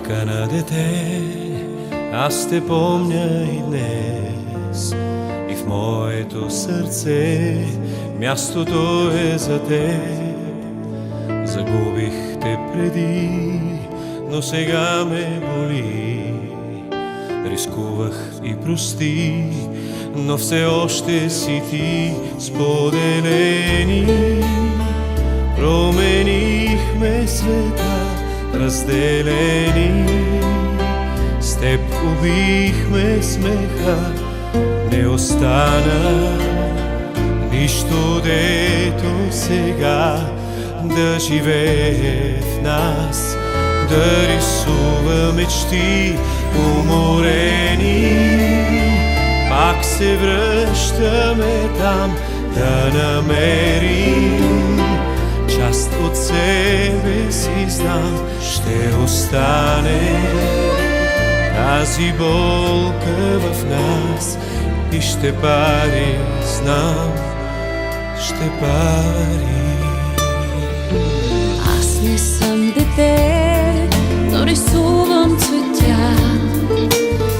Усмивка на дете, аз те помня и днес. И в моето сърце мястото е за теб. Загубих те преди, но сега ме боли. Рискувах и прости, но все още си ти. Споделени променихме света, разделени с теб убихме смеха. Не остана нищо, дето сега да живее в нас, да рисува мечти уморени. Пак се връщаме там, да намерим част от себе си, знам, ще остане тази болка в нас и ще пари, знам, ще пари. Аз не съм дете, но рисувам цветя,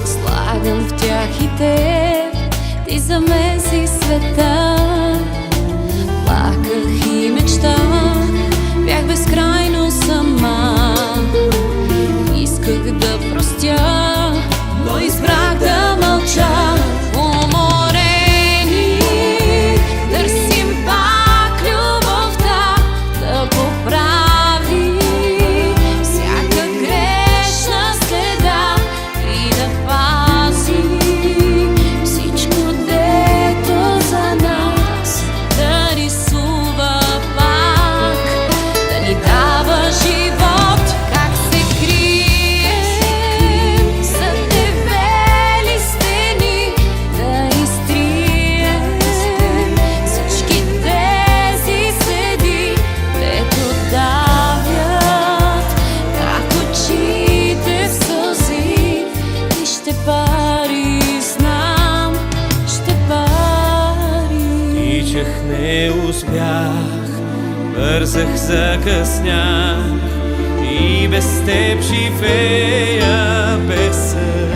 слагам в тях и теб, ти за мен си света. Плаках и мечтах, бях безкрайно сама. Исках да простя, но избрах да мълча. Уморени, търсим пак любовта, да поправи всяка грешна следа и да пази всичко, дето за нас, да рисува пак, да ни дава живот. Как се крием зад дебели стени, да изтрием всички тези следи, дето давят как очите в сълзи. И ще пари, знам, ще пари. Тичах, не успях, бързах, закъснях и без теб живея без съд.